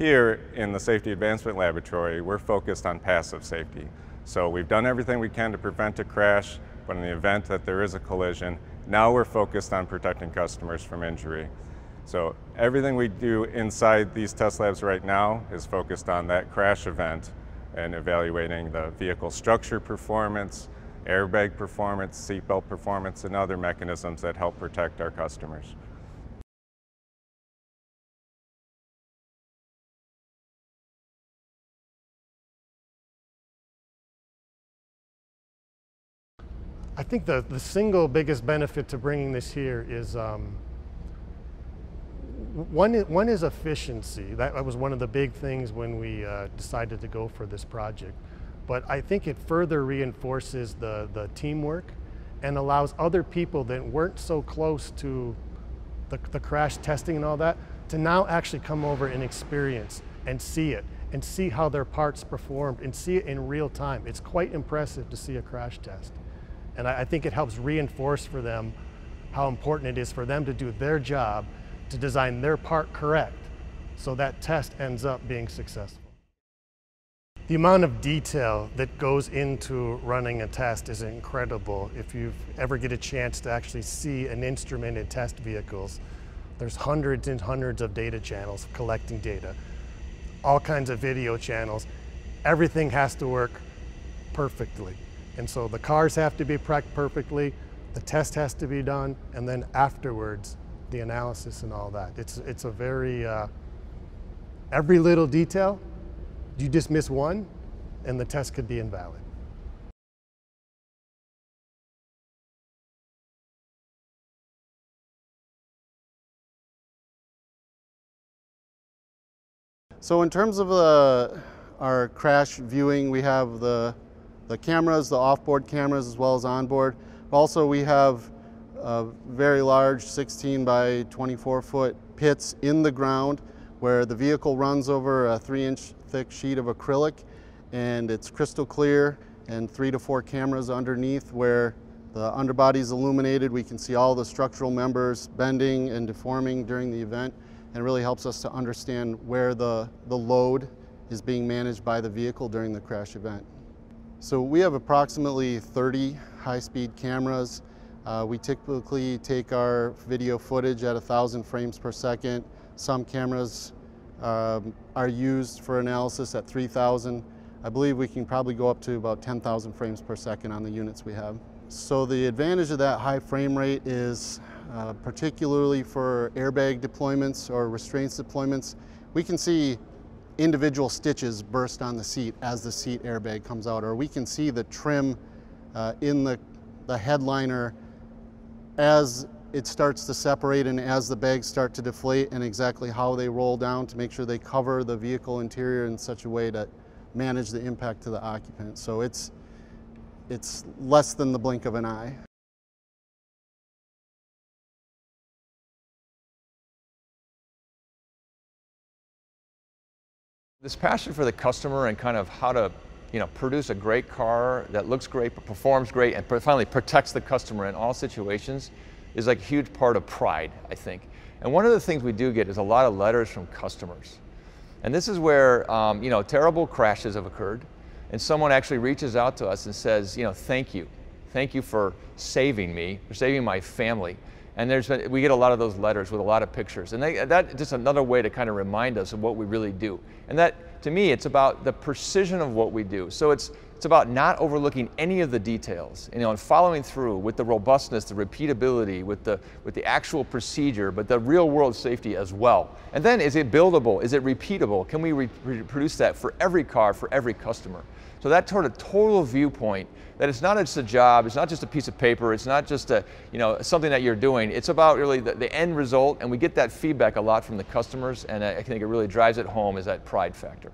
Here in the Safety Advancement Laboratory, we're focused on passive safety. So we've done everything we can to prevent a crash, but in the event that there is a collision, now we're focused on protecting customers from injury. So everything we do inside these test labs right now is focused on that crash event and evaluating the vehicle structure performance, airbag performance, seatbelt performance, and other mechanisms that help protect our customers. I think the single biggest benefit to bringing this here is one is efficiency. That was one of the big things when we decided to go for this project. But I think it further reinforces the teamwork and allows other people that weren't so close to the crash testing and all that to now actually come over and experience and see it and see how their parts performed and see it in real time. It's quite impressive to see a crash test. And I think it helps reinforce for them how important it is for them to do their job to design their part correct so that test ends up being successful. The amount of detail that goes into running a test is incredible. If you ever get a chance to actually see an instrumented test vehicles, there's hundreds and hundreds of data channels collecting data, all kinds of video channels. Everything has to work perfectly. And so the cars have to be prepped perfectly, the test has to be done, and then afterwards, the analysis and all that. It's a very, every little detail, you just miss one, and the test could be invalid. So in terms of our crash viewing, we have the cameras, the off-board cameras, as well as onboard. Also, we have very large 16 by 24 foot pits in the ground where the vehicle runs over a 3-inch thick sheet of acrylic, and it's crystal clear, and 3 to 4 cameras underneath where the underbody is illuminated. We can see all the structural members bending and deforming during the event, and it really helps us to understand where the load is being managed by the vehicle during the crash event. So we have approximately 30 high-speed cameras. We typically take our video footage at 1,000 frames per second. Some cameras are used for analysis at 3,000. I believe we can probably go up to about 10,000 frames per second on the units we have. So the advantage of that high frame rate is particularly for airbag deployments or restraints deployments, we can see individual stitches burst on the seat as the seat airbag comes out, or we can see the trim in the headliner as it starts to separate and as the bags start to deflate, and exactly how they roll down to make sure they cover the vehicle interior in such a way to manage the impact to the occupant. So it's less than the blink of an eye. This passion for the customer and kind of how to, produce a great car that looks great, but performs great, and finally protects the customer in all situations is like a huge part of pride, I think. And one of the things we do get is a lot of letters from customers. And this is where, terrible crashes have occurred, and someone actually reaches out to us and says, thank you. Thank you for saving me, for saving my family. And we get a lot of those letters with a lot of pictures. And that's just another way to kind of remind us of what we really do. And that, to me, it's about the precision of what we do. So it's about not overlooking any of the details, and following through with the robustness, the repeatability, with the actual procedure, but the real world safety as well. And then, is it buildable? Is it repeatable? Can we reproduce that for every car, for every customer? So that sort of total viewpoint, that it's not just a job, it's not just a piece of paper, it's not just something that you're doing, it's about really the end result, and we get that feedback a lot from the customers, and I think it really drives it home is that pride factor.